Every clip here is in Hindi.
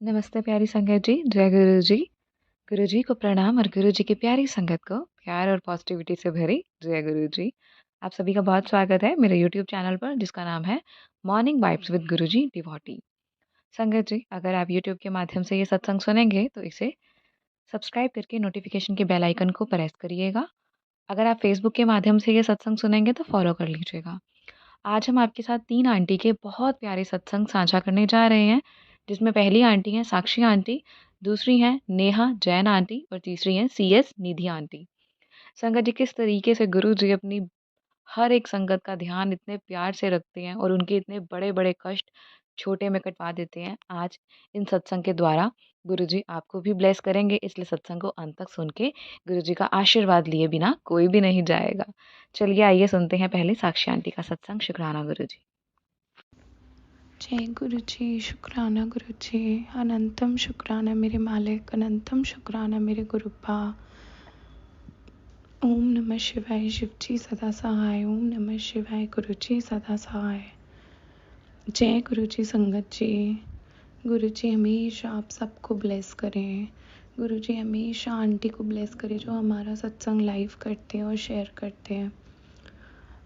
नमस्ते प्यारी संगत जी, जय गुरु जी। गुरु जी को प्रणाम और गुरु जी की प्यारी संगत को प्यार और पॉजिटिविटी से भरी जय गुरु जी। आप सभी का बहुत स्वागत है मेरे यूट्यूब चैनल पर जिसका नाम है morning vibes with Guru ji devotee. संगत जी, अगर आप यूट्यूब के माध्यम से ये सत्संग सुनेंगे तो इसे सब्सक्राइब करके नोटिफिकेशन के बेल आइकन को प्रेस करिएगा। अगर आप फेसबुक के माध्यम से ये सत्संग सुनेंगे तो फॉलो कर लीजिएगा। आज हम आपके साथ 3 आंटी के बहुत प्यारे सत्संग साझा करने जा रहे हैं, जिसमें पहली आंटी हैं साक्षी आंटी, दूसरी हैं नेहा जैन आंटी और तीसरी हैं सीएस निधि आंटी। संगत जी, किस तरीके से गुरु जी अपनी हर एक संगत का ध्यान इतने प्यार से रखते हैं और उनके इतने बड़े-बड़े कष्ट छोटे में कटवा देते हैं। आज इन सत्संग के द्वारा गुरु जी आपको भी ब्लेस करेंगे, इसलिए सत्संग को अंत तक सुन के गुरु जी का आशीर्वाद लिए बिना कोई भी नहीं जाएगा। चलिए आइए सुनते हैं पहले साक्षी आंटी का सत्संग। शुक्राना गुरु जी। जय गुरु जी। शुक्राना गुरु जी। अनंतम शुक्राना मेरे मालिक, अनंतम शुक्राना मेरे गुरुपा। ओम नमः शिवाय। शिव जी सदा सहाय। ओम नमः शिवाय। गुरु जी सदा सहाय। जय गुरु जी। संगत जी, गुरु जी हमेशा आप सबको ब्लेस करें। गुरु जी हमेशा आंटी को ब्लेस करें जो हमारा सत्संग लाइव करते हैं और शेयर करते हैं।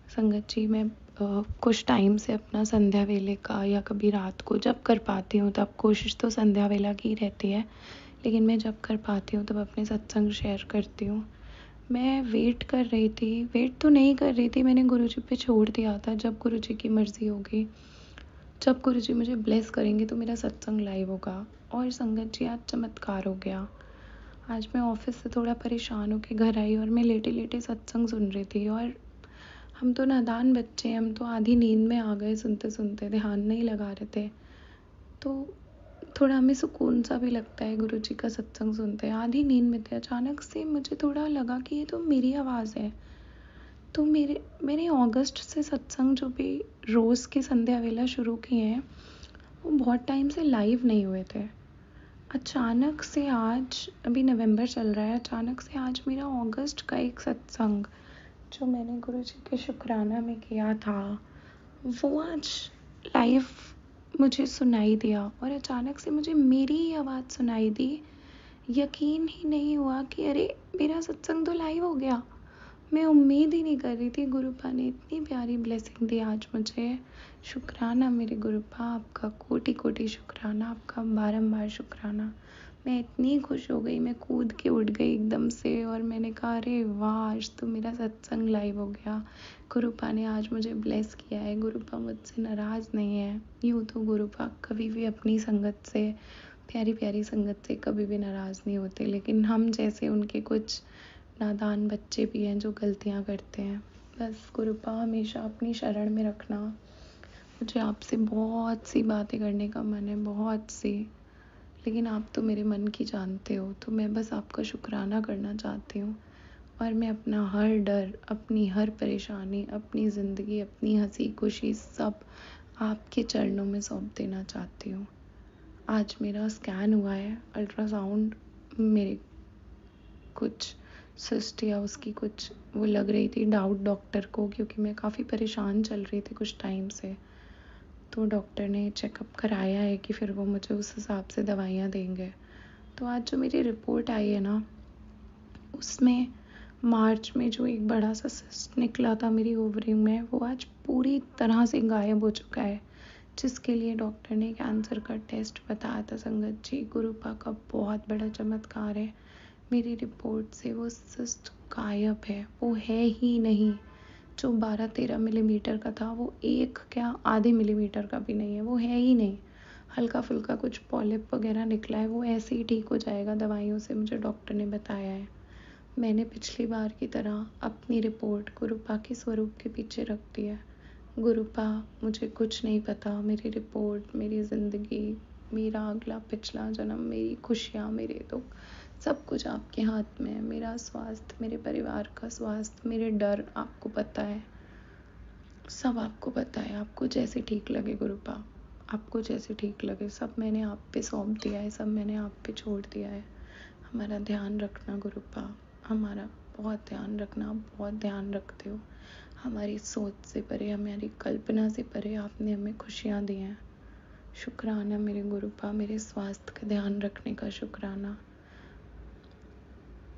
संगत जी, मैं कुछ टाइम से अपना संध्या वेले का या कभी रात को जब कर पाती हूँ तब, कोशिश तो संध्या वेला की रहती है, लेकिन मैं जब कर पाती हूँ तब अपने सत्संग शेयर करती हूँ। मैं वेट तो नहीं कर रही थी, मैंने गुरुजी पे छोड़ दिया था। जब गुरुजी की मर्ज़ी होगी, जब गुरुजी मुझे ब्लेस करेंगे तो मेरा सत्संग लाइव होगा। और संगत जी, आज चमत्कार हो गया। आज मैं ऑफिस से थोड़ा परेशान होकर घर आई और मैं लेटे लेटे सत्संग सुन रही थी। और हम तो नादान बच्चे हैं, हम तो आधी नींद में आ गए सुनते सुनते, ध्यान नहीं लगा रहे थे। तो थोड़ा हमें सुकून सा भी लगता है गुरु जी का सत्संग सुनते हैं। आधी नींद में थे, अचानक से मुझे थोड़ा लगा कि ये तो मेरी आवाज़ है। तो मैंने अगस्त से सत्संग जो भी रोज़ की संध्या वेला शुरू किए हैं, वो बहुत टाइम से लाइव नहीं हुए थे। अचानक से आज, अभी नवंबर चल रहा है, अचानक से आज मेरा अगस्त का एक सत्संग जो मैंने गुरु जी के शुक्राना में किया था, वो आज लाइव मुझे सुनाई दिया। और अचानक से मुझे मेरी ही आवाज़ सुनाई दी। यकीन ही नहीं हुआ कि अरे, मेरा सत्संग तो लाइव हो गया। मैं उम्मीद ही नहीं कर रही थी। गुरुपा ने इतनी प्यारी ब्लेसिंग दी आज मुझे। शुक्राना मेरे गुरुपा, आपका कोटि कोटि शुक्राना, आपका बारंबार शुक्राना। मैं इतनी खुश हो गई, मैं कूद के उठ गई एकदम से और मैंने कहा अरे वाह, आज तो मेरा सत्संग लाइव हो गया। गुरुपा ने आज मुझे ब्लेस किया है। गुरुपा मुझसे नाराज़ नहीं है। यूँ तो गुरुपा कभी भी अपनी संगत से, प्यारी प्यारी संगत से कभी भी नाराज़ नहीं होते, लेकिन हम जैसे उनके कुछ नादान बच्चे भी हैं जो गलतियाँ करते हैं। बस गुरुपा हमेशा अपनी शरण में रखना। मुझे आपसे बहुत सी बातें करने का मन है, बहुत सी, लेकिन आप तो मेरे मन की जानते हो, तो मैं बस आपका शुक्राना करना चाहती हूँ। और मैं अपना हर डर, अपनी हर परेशानी, अपनी ज़िंदगी, अपनी हंसी खुशी सब आपके चरणों में सौंप देना चाहती हूँ। आज मेरा स्कैन हुआ है, अल्ट्रासाउंड, मेरे कुछ सिस्ट या उसकी कुछ वो लग रही थी डाउट डॉक्टर को, क्योंकि मैं काफ़ी परेशान चल रही थी कुछ टाइम से। तो डॉक्टर ने चेकअप कराया है कि फिर वो मुझे उस हिसाब से दवाइयाँ देंगे। तो आज जो मेरी रिपोर्ट आई है ना, उसमें मार्च में जो एक बड़ा सा सिस्ट निकला था मेरी ओवरी में, वो आज पूरी तरह से गायब हो चुका है, जिसके लिए डॉक्टर ने कैंसर का टेस्ट बताया था। संगत जी, गुरुपा का बहुत बड़ा चमत्कार है। मेरी रिपोर्ट से वो सिस्ट गायब है, वो है ही नहीं। जो 12-13 मिलीमीटर का था, वो एक क्या आधे मिलीमीटर का भी नहीं है, वो है ही नहीं। हल्का फुल्का कुछ पॉलिप वगैरह निकला है, वो ऐसे ही ठीक हो जाएगा दवाइयों से, मुझे डॉक्टर ने बताया है। मैंने पिछली बार की तरह अपनी रिपोर्ट गुरुपा के स्वरूप के पीछे रख दी है। गुरुपा, मुझे कुछ नहीं पता। मेरी रिपोर्ट, मेरी ज़िंदगी, मेरा अगला पिछला जन्म, मेरी खुशियाँ, मेरे दुख, सब कुछ आपके हाथ में है। मेरा स्वास्थ्य, मेरे परिवार का स्वास्थ्य, मेरे डर आपको पता है, सब आपको पता है। आपको जैसे ठीक लगे गुरुपा, आपको जैसे ठीक लगे, सब मैंने आप पे सौंप दिया है, सब मैंने आप पे छोड़ दिया है। हमारा ध्यान रखना गुरुपा, हमारा बहुत ध्यान रखना। आप बहुत ध्यान रखते हो। हमारी सोच से परे, हमारी कल्पना से परे आपने हमें खुशियाँ दी हैं। शुक्राना मेरे गुरुपा, मेरे स्वास्थ्य का ध्यान रखने का शुक्राना।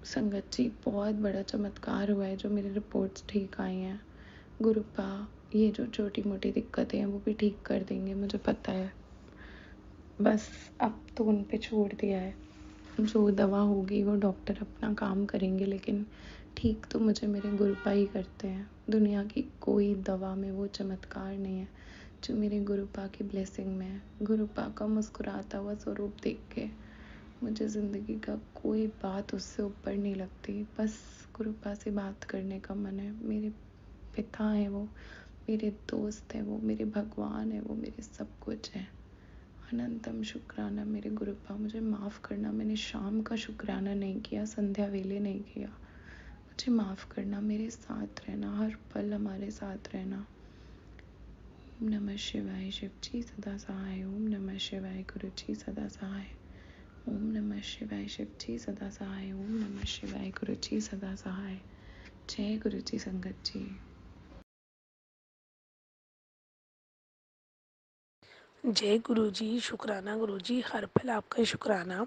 संगत जी, बहुत बड़ा चमत्कार हुआ है जो मेरी रिपोर्ट्स ठीक आई हैं। गुरुपा ये जो छोटी मोटी दिक्कतें हैं वो भी ठीक कर देंगे, मुझे पता है। बस अब तो उन पे छोड़ दिया है, जो दवा होगी वो डॉक्टर अपना काम करेंगे, लेकिन ठीक तो मुझे मेरे गुरुपा ही करते हैं। दुनिया की कोई दवा में वो चमत्कार नहीं है जो मेरे गुरुपा की ब्लेसिंग में है। गुरुपा का मुस्कुराता हुआ स्वरूप देख के मुझे ज़िंदगी का कोई बात उससे ऊपर नहीं लगती। बस गुरुपा से बात करने का मन है। मेरे पिता हैं वो, मेरे दोस्त हैं वो, मेरे भगवान हैं वो, मेरे सब कुछ है। अनंतम शुक्राना मेरे गुरुपा, मुझे माफ़ करना, मैंने शाम का शुक्राना नहीं किया, संध्या वेले नहीं किया। मुझे माफ़ करना, मेरे साथ रहना, हर पल हमारे साथ रहना। ओम नमः शिवाय शिव जी सदा सहाय। ओम नमः शिवाय गुरु जी सदा सहाय। ओम नमः शिवाय शिव जी सदा सहाय। ओम नमः शिवाय गुरु जी सदा सहाय। जय गुरु जी संगत जी। जय गुरु जी, शुक्राना गुरु जी, हर पल आपका शुक्राना।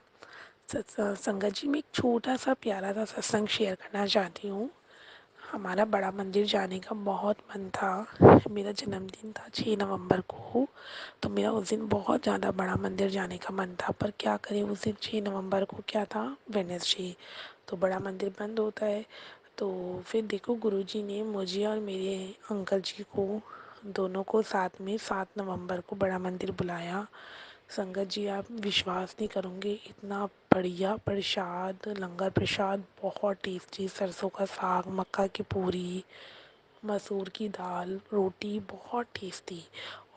संगत जी, मैं एक छोटा सा प्यारा सा सत्संग शेयर करना चाहती हूँ। हमारा बड़ा मंदिर जाने का बहुत मन था। मेरा जन्मदिन था 6 नवंबर को, तो मेरा उस दिन बहुत ज़्यादा बड़ा मंदिर जाने का मन था। पर क्या करें, उस दिन 6 नवंबर को क्या था, वेडनेसडे, तो बड़ा मंदिर बंद होता है। तो फिर देखो, गुरुजी ने मुझे और मेरे अंकल जी को, दोनों को साथ में 7 नवंबर को बड़ा मंदिर बुलाया। संगत जी, आप विश्वास नहीं करोगे, इतना बढ़िया प्रसाद, लंगर प्रसाद बहुत टेस्टी, सरसों का साग, मक्का की पूरी, मसूर की दाल, रोटी बहुत टेस्टी।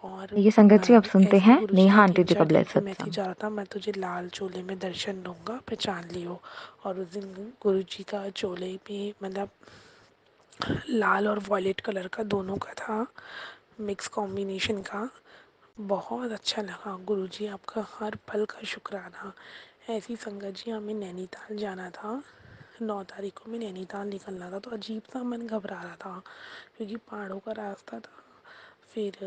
और ये संगत जी, अब सुनते ऐसे ही हैं गुरुजी नेहा ने आंटी तीन जी का चार दिन ब्लेस को मैसेज सत्संग। जा रहा था, मैं तुझे लाल चोले में दर्शन दूंगा, पहचान लियो। और उस दिन गुरुजी का चोले में मतलब लाल और वॉयलेट कलर का दोनों का था, मिक्स कॉम्बिनेशन का। बहुत अच्छा लगा। गुरुजी आपका हर पल का शुक्राना। ऐसी संगत जी, हमें नैनीताल जाना था, 9 तारीख को मैं नैनीताल निकलना था, तो अजीब सा मन घबरा रहा था क्योंकि पहाड़ों का रास्ता था। फिर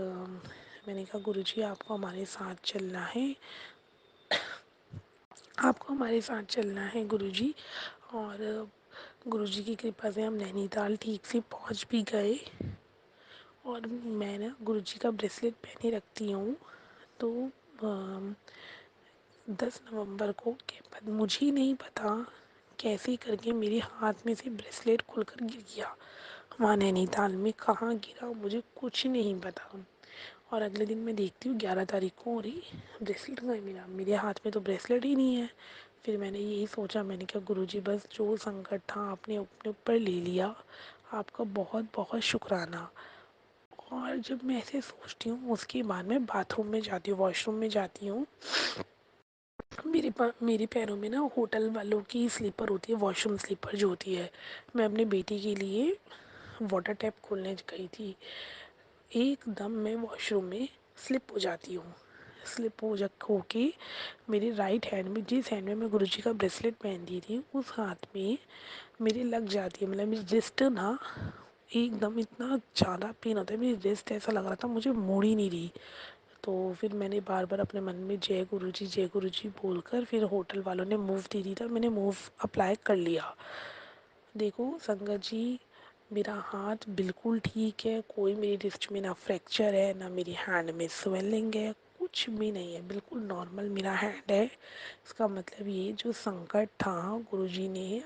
मैंने कहा, गुरुजी आपको हमारे साथ चलना है, आपको हमारे साथ चलना है गुरुजी। और गुरुजी की कृपा से हम नैनीताल ठीक से पहुंच भी गए। और मैं ना गुरुजी का ब्रेसलेट पहने रखती हूँ, तो 10 नवंबर को के बाद मुझे नहीं पता कैसे करके मेरे हाथ में से ब्रेसलेट खुलकर गिर गया। वहाँ नैनीताल में कहाँ गिरा मुझे कुछ नहीं पता। और अगले दिन मैं देखती हूँ 11 तारीख को, अरे ब्रेसलेट कहाँ है मेरा, मेरे हाथ में तो ब्रेसलेट ही नहीं है। फिर मैंने यही सोचा, मैंने कहा, गुरुजी बस जो संकट था आपने अपने ऊपर ले लिया, आपका बहुत बहुत शुक्राना। और जब मैं ऐसे सोचती हूँ, उसके बाद मैं बाथरूम में जाती हूँ, वॉशरूम में जाती हूँ। मेरे पैरों में ना होटल वालों की स्लीपर होती है, वॉशरूम स्लीपर जो होती है। मैं अपने बेटी के लिए वाटर टैप खोलने गई थी, एकदम मैं वॉशरूम में स्लिप हो जाती हूँ। स्लिप हो के मेरी राइट हैंड में, जिस हैंड में मैं गुरुजी का ब्रेसलेट पहनती थी, उस हाथ में मेरे लग जाती है। मतलब मेरी रिस्ट ना एकदम इतना ज़्यादा पेन होता है, मेरी रिस्ट ऐसा लग रहा था मुझे मोड़ ही नहीं रही। तो फिर मैंने बार बार अपने मन में जय गुरु जी बोलकर, फिर होटल वालों ने मूव दे दी था, मैंने मूव अप्लाई कर लिया। देखो संगत जी, मेरा हाथ बिल्कुल ठीक है, कोई मेरी रिस्ट में ना फ्रैक्चर है, ना मेरी हैंड में स्वेलिंग है, कुछ भी नहीं है, बिल्कुल नॉर्मल मेरा हैंड है। इसका मतलब ये जो संकट था, गुरुजी ने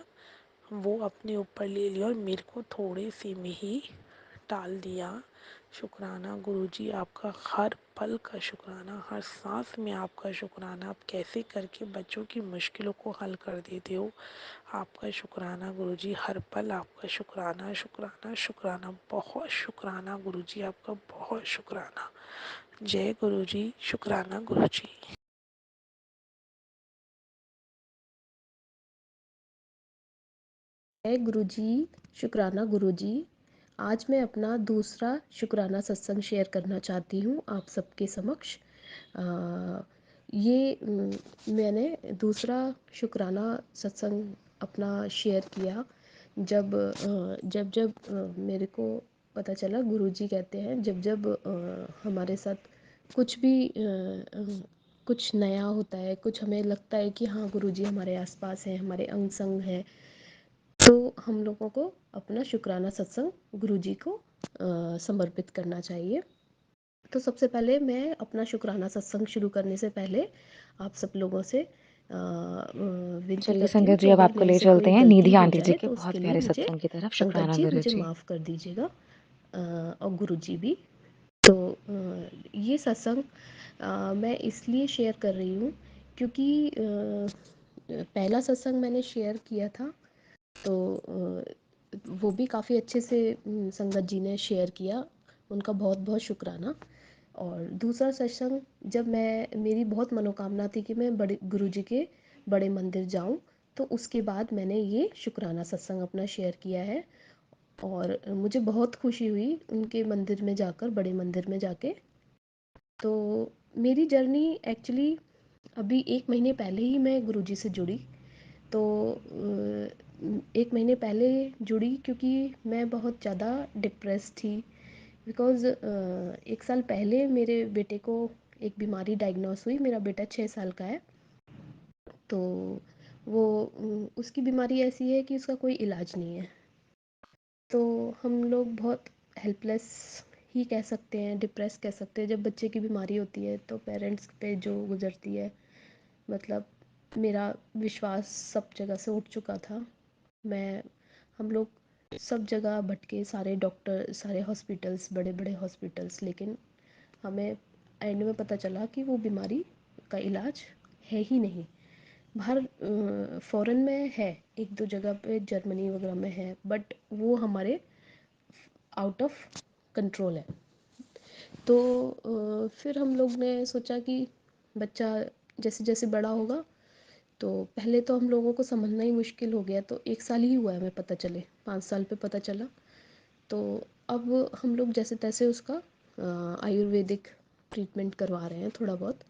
वो अपने ऊपर ले लिया और मेरे को थोड़े से में ही टाल दिया। शुक्राना गुरुजी आपका, हर पल का शुक्राना, हर सांस में आपका शुक्राना। आप कैसे करके बच्चों की मुश्किलों को हल कर देते हो, आपका शुक्राना गुरुजी, हर पल आपका शुक्राना शुक्राना शुक्राना। बहुत शुक्राना गुरुजी आपका, बहुत शुक्राना। जय गुरुजी, शुक्राना गुरुजी। जय गुरु जी, शुक्राना गुरु जी। आज मैं अपना दूसरा शुक्राना सत्संग शेयर करना चाहती हूँ आप सबके समक्ष। मैंने दूसरा शुक्राना सत्संग अपना शेयर किया जब जब जब मेरे को पता चला, गुरुजी कहते हैं, जब जब हमारे साथ कुछ भी कुछ नया होता है, कुछ हमें लगता है कि हाँ गुरुजी हमारे आसपास हैं, हमारे अंग संग हैं, तो हम लोगों को अपना शुक्राना सत्संग गुरुजी को समर्पित करना चाहिए। तो सबसे पहले मैं अपना शुक्राना सत्संग शुरू करने से पहले आप सब लोगों से विनती चलिए करती हूँ संगत कि जी, अब अगर आपको मेरे ले से चलते कोई हैं गलती निधि हो आंटी जी जाए के तो बहुत उसके लिए प्यारे मुझे सत्संग की तरफ। संगत शुक्राना जी गुरु मुझे जी। माफ़ कर दीजिएगा, और गुरुजी भी। तो ये सत्संग मैं इसलिए शेयर कर रही हूँ क्योंकि पहला सत्संग मैंने शेयर किया था, तो वो भी काफ़ी अच्छे से संगत जी ने शेयर किया, उनका बहुत बहुत शुक्राना। और दूसरा सत्संग जब मेरी बहुत मनोकामना थी कि मैं बड़े गुरुजी के बड़े मंदिर जाऊं, तो उसके बाद मैंने ये शुक्राना सत्संग अपना शेयर किया है। और मुझे बहुत खुशी हुई उनके मंदिर में जाकर, बड़े मंदिर में जाके। तो मेरी जर्नी एक्चुअली अभी 1 महीने पहले ही मैं गुरुजी से जुड़ी। तो 1 महीने पहले जुड़ी क्योंकि मैं बहुत ज़्यादा डिप्रेस थी, बिकॉज़ 1 साल पहले मेरे बेटे को एक बीमारी डायग्नोस हुई। मेरा बेटा 6 साल का है। तो वो उसकी बीमारी ऐसी है कि उसका कोई इलाज नहीं है। तो हम लोग बहुत हेल्पलेस ही कह सकते हैं, डिप्रेस कह सकते हैं। जब बच्चे की बीमारी होती है तो पेरेंट्स पे जो गुजरती है, मतलब मेरा विश्वास सब जगह से उठ चुका था। मैं हम लोग सब जगह भटके, सारे डॉक्टर, सारे हॉस्पिटल्स, बड़े बड़े हॉस्पिटल्स, लेकिन हमें एंड में पता चला कि वो बीमारी का इलाज है ही नहीं। बाहर फ़ॉरेन में है, एक दो जगह पे जर्मनी वगैरह में है, बट वो हमारे आउट ऑफ कंट्रोल है। तो फिर हम लोग ने सोचा कि बच्चा जैसे जैसे बड़ा होगा, तो पहले तो हम लोगों को समझना ही मुश्किल हो गया। तो 1 साल ही हुआ है हमें पता चले, 5 साल पे पता चला। तो अब हम लोग जैसे तैसे उसका आयुर्वेदिक ट्रीटमेंट करवा रहे हैं थोड़ा बहुत।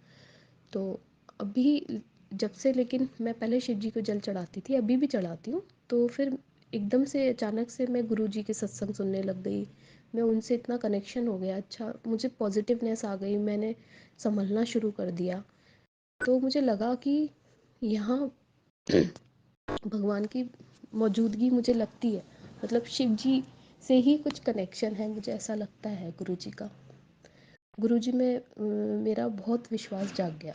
तो अभी जब से, लेकिन मैं पहले शिव जी को जल चढ़ाती थी, अभी भी चढ़ाती हूँ। तो फिर एकदम से अचानक से मैं गुरु जी के सत्संग सुनने लग गई। मैं उनसे इतना कनेक्शन हो गया, अच्छा मुझे पॉजिटिवनेस आ गई, मैंने संभलना शुरू कर दिया। तो मुझे लगा कि यहाँ भगवान की मौजूदगी मुझे लगती है, मतलब शिव जी से ही कुछ कनेक्शन है, मुझे ऐसा लगता है गुरु जी का। गुरु जी में मेरा बहुत विश्वास जाग गया।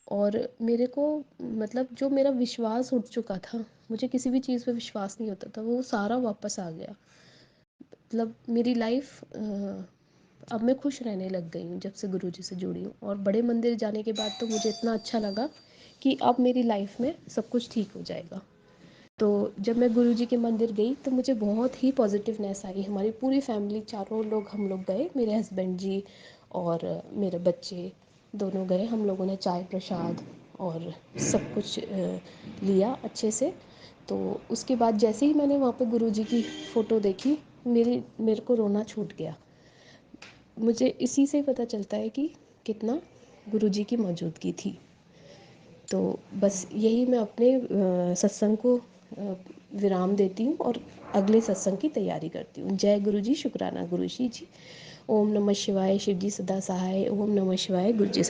और मेरे को, मतलब जो मेरा विश्वास उठ चुका था, मुझे किसी भी चीज़ पे विश्वास नहीं होता था, वो सारा वापस आ गया। मतलब मेरी लाइफ अब मैं खुश रहने लग गई हूँ जब से गुरुजी से जुड़ी हूँ। और बड़े मंदिर जाने के बाद तो मुझे इतना अच्छा लगा कि अब मेरी लाइफ में सब कुछ ठीक हो जाएगा। तो जब मैं गुरुजी के मंदिर गई तो मुझे बहुत ही पॉजिटिवनेस आई। हमारी पूरी फैमिली, चारों लोग हम लोग गए, मेरे हस्बैंड जी और मेरे बच्चे दोनों गए। हम लोगों ने चाय प्रसाद और सब कुछ लिया अच्छे से। तो उसके बाद जैसे ही मैंने वहाँ पे गुरुजी की फ़ोटो देखी, मेरे को रोना छूट गया। मुझे इसी से पता चलता है कि कितना गुरुजी की मौजूदगी थी। तो बस यही मैं अपने सत्संग को विराम देती हूँ और अगले सत्संग की तैयारी करती हूँ। जय गुरु जी, शुक्राना गुरु जी। ओम नमः शिवाय, शिव जी सदा सहाय। ओम नमः शिवाय, गुरु जी।